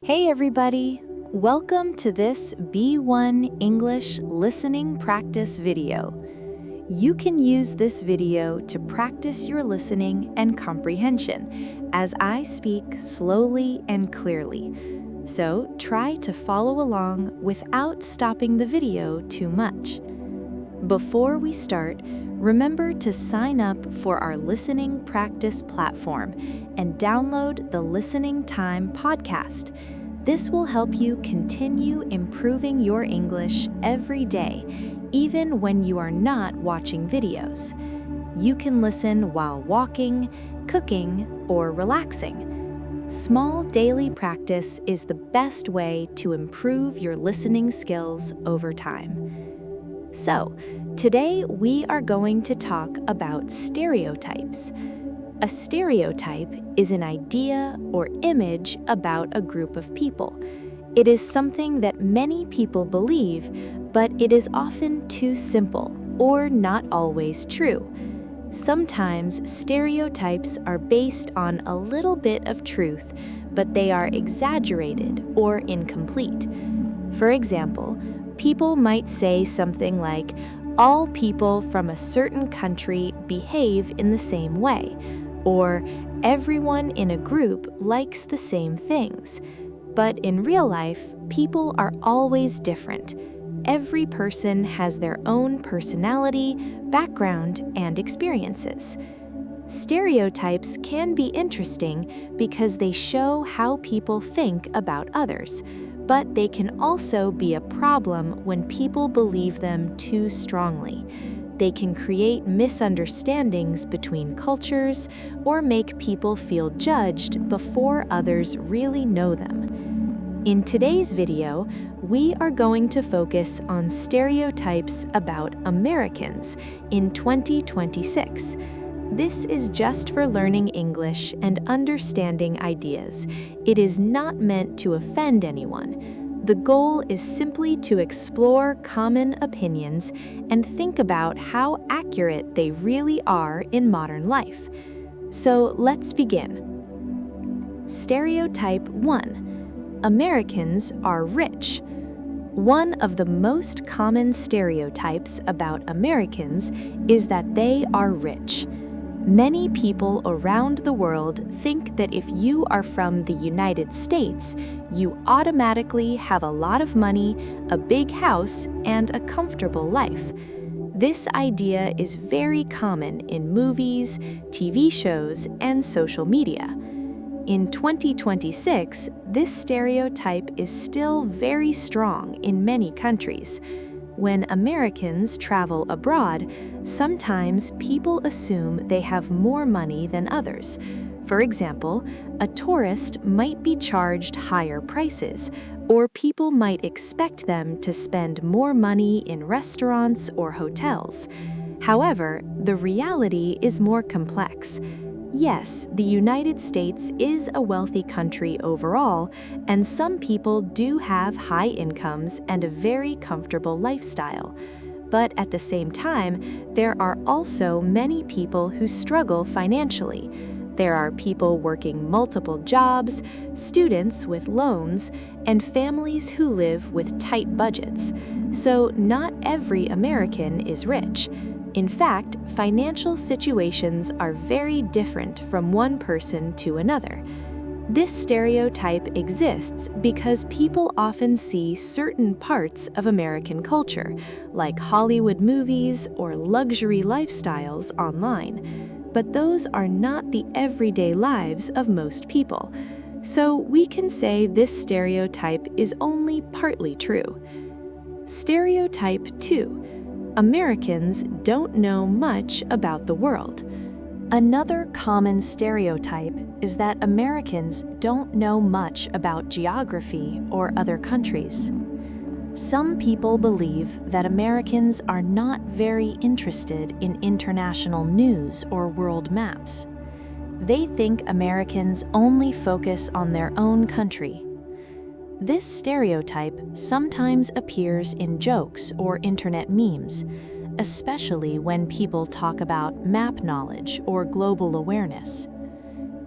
Hey everybody! Welcome to this B1 English listening practice video. You can use this video to practice your listening and comprehension as I speak slowly and clearly. So try to follow along without stopping the video too much. Before we start, remember to sign up for our listening practice platform and download the Listening Time podcast. This will help you continue improving your English every day, even when you are not watching videos. You can listen while walking, cooking, or relaxing. Small daily practice is the best way to improve your listening skills over time. So, today we are going to talk about stereotypes. A stereotype is an idea or image about a group of people. It is something that many people believe, but it is often too simple or not always true. Sometimes stereotypes are based on a little bit of truth, but they are exaggerated or incomplete. For example, people might say something like, "All people from a certain country behave in the same way," or "Everyone in a group likes the same things." But in real life, people are always different. Every person has their own personality, background, and experiences. Stereotypes can be interesting because they show how people think about others, but they can also be a problem when people believe them too strongly. They can create misunderstandings between cultures or make people feel judged before others really know them. In today's video, we are going to focus on stereotypes about Americans in 2026. This is just for learning English and understanding ideas. It is not meant to offend anyone. The goal is simply to explore common opinions and think about how accurate they really are in modern life. So let's begin. Stereotype 1. Americans are rich. One of the most common stereotypes about Americans is that they are rich. Many people around the world think that if you are from the United States, you automatically have a lot of money, a big house, and a comfortable life. This idea is very common in movies, TV shows, and social media. In 2026, this stereotype is still very strong in many countries. When Americans travel abroad, sometimes people assume they have more money than others. For example, a tourist might be charged higher prices, or people might expect them to spend more money in restaurants or hotels. However, the reality is more complex. Yes, the United States is a wealthy country overall, and some people do have high incomes and a very comfortable lifestyle. But at the same time, there are also many people who struggle financially. There are people working multiple jobs, students with loans, and families who live with tight budgets. So not every American is rich. In fact, financial situations are very different from one person to another. This stereotype exists because people often see certain parts of American culture, like Hollywood movies or luxury lifestyles online. But those are not the everyday lives of most people. So we can say this stereotype is only partly true. Stereotype 2. Americans don't know much about the world. Another common stereotype is that Americans don't know much about geography or other countries. Some people believe that Americans are not very interested in international news or world maps. They think Americans only focus on their own country. This stereotype sometimes appears in jokes or internet memes, especially when people talk about map knowledge or global awareness.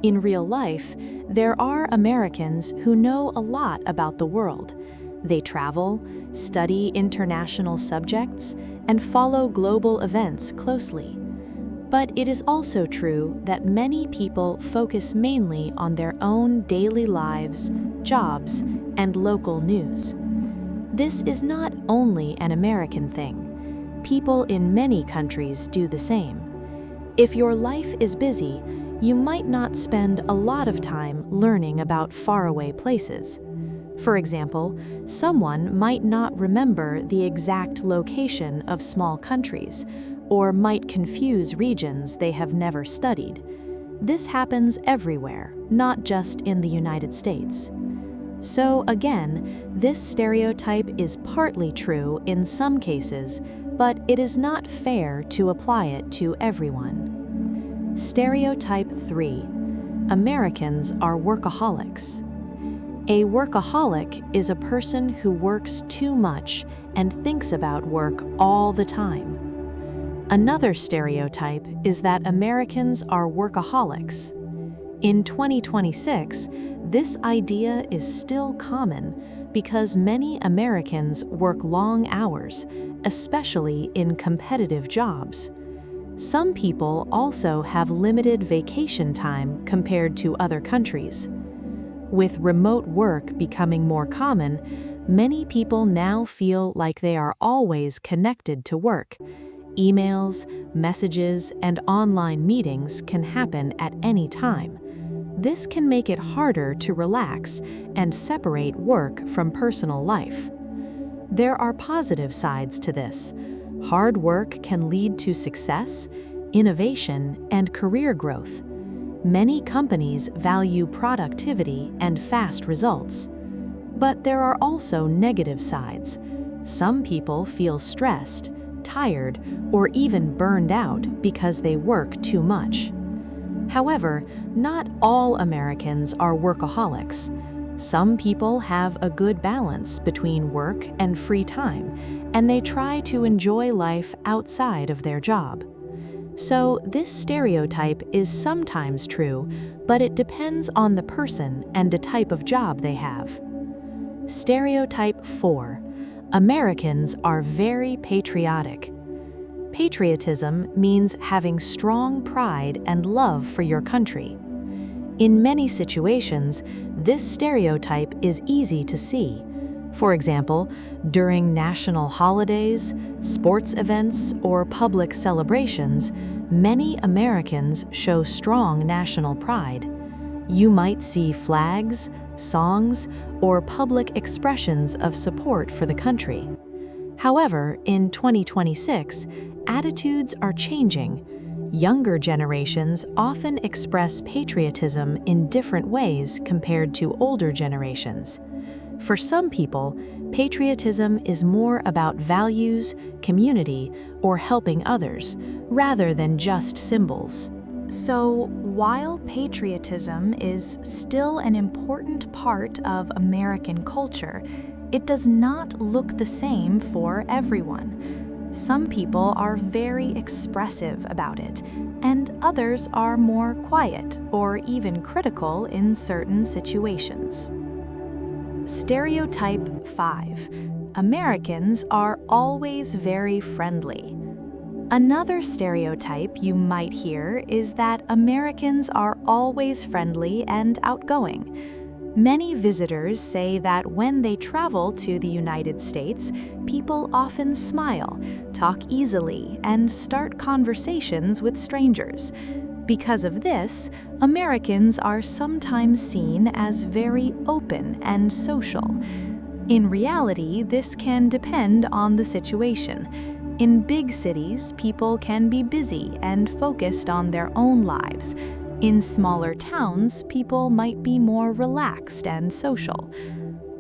In real life, there are Americans who know a lot about the world. They travel, study international subjects, and follow global events closely. But it is also true that many people focus mainly on their own daily lives, jobs, and local news. This is not only an American thing. People in many countries do the same. If your life is busy, you might not spend a lot of time learning about faraway places. For example, someone might not remember the exact location of small countries, or might confuse regions they have never studied. This happens everywhere, not just in the United States. So again, this stereotype is partly true in some cases, but it is not fair to apply it to everyone. Stereotype 3. Americans are workaholics. A workaholic is a person who works too much and thinks about work all the time. Another stereotype is that Americans are workaholics. In 2026, this idea is still common because many Americans work long hours, especially in competitive jobs. Some people also have limited vacation time compared to other countries. With remote work becoming more common, many people now feel like they are always connected to work. Emails, messages, and online meetings can happen at any time. This can make it harder to relax and separate work from personal life. There are positive sides to this. Hard work can lead to success, innovation, and career growth. Many companies value productivity and fast results. But there are also negative sides. Some people feel stressed, tired, or even burned out because they work too much. However, not all Americans are workaholics. Some people have a good balance between work and free time, and they try to enjoy life outside of their job. So this stereotype is sometimes true, but it depends on the person and the type of job they have. Stereotype 4. Americans are very patriotic. Patriotism means having strong pride and love for your country. In many situations, this stereotype is easy to see. For example, during national holidays, sports events, or public celebrations, many Americans show strong national pride. You might see flags, songs, or public expressions of support for the country. However, in 2026, attitudes are changing. Younger generations often express patriotism in different ways compared to older generations. For some people, patriotism is more about values, community, or helping others, rather than just symbols. So, while patriotism is still an important part of American culture, it does not look the same for everyone. Some people are very expressive about it, and others are more quiet or even critical in certain situations. Stereotype 5. Americans are always very friendly. Another stereotype you might hear is that Americans are always friendly and outgoing. Many visitors say that when they travel to the United States, people often smile, talk easily, and start conversations with strangers. Because of this, Americans are sometimes seen as very open and social. In reality, this can depend on the situation. In big cities, people can be busy and focused on their own lives. In smaller towns, people might be more relaxed and social.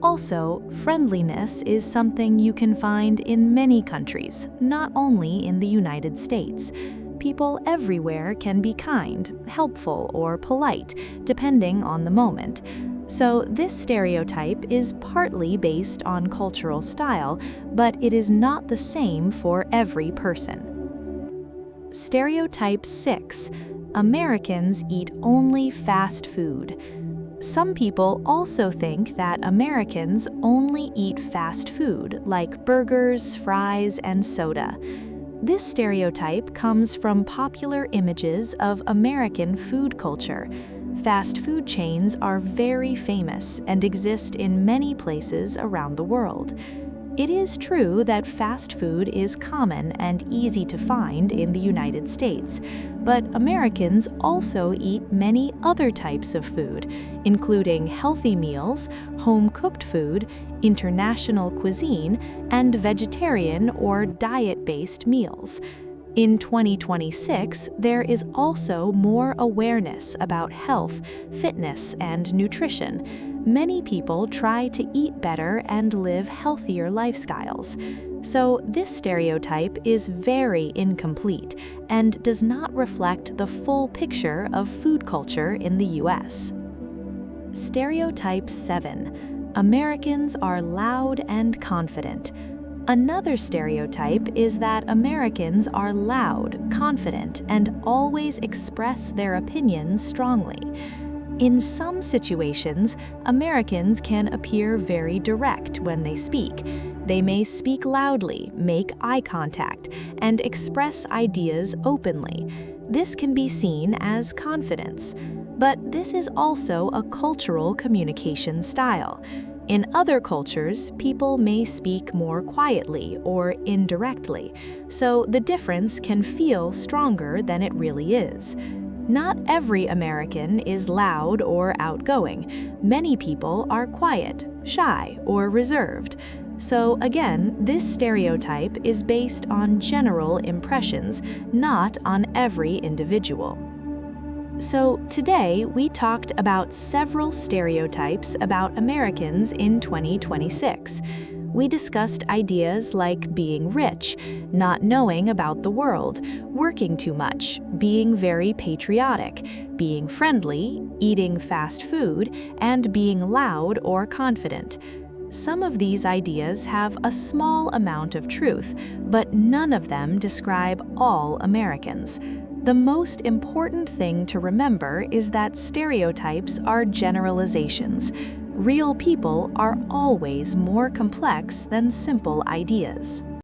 Also, friendliness is something you can find in many countries, not only in the United States. People everywhere can be kind, helpful, or polite, depending on the moment. So this stereotype is partly based on cultural style, but it is not the same for every person. Stereotype 6. Americans eat only fast food. Some people also think that Americans only eat fast food, like burgers, fries, and soda. This stereotype comes from popular images of American food culture. Fast food chains are very famous and exist in many places around the world. It is true that fast food is common and easy to find in the United States, but Americans also eat many other types of food, including healthy meals, home-cooked food, international cuisine, and vegetarian or diet-based meals. In 2026, there is also more awareness about health, fitness, and nutrition. Many people try to eat better and live healthier lifestyles. So this stereotype is very incomplete and does not reflect the full picture of food culture in the US. Stereotype 7. Americans are loud and confident. Another stereotype is that Americans are loud, confident, and always express their opinions strongly. In some situations, Americans can appear very direct when they speak. They may speak loudly, make eye contact, and express ideas openly. This can be seen as confidence. But this is also a cultural communication style. In other cultures, people may speak more quietly or indirectly, so the difference can feel stronger than it really is. Not every American is loud or outgoing. Many people are quiet, shy, or reserved. So again, this stereotype is based on general impressions, not on every individual. So today, we talked about several stereotypes about Americans in 2026. We discussed ideas like being rich, not knowing about the world, working too much, being very patriotic, being friendly, eating fast food, and being loud or confident. Some of these ideas have a small amount of truth, but none of them describe all Americans. The most important thing to remember is that stereotypes are generalizations. Real people are always more complex than simple ideas.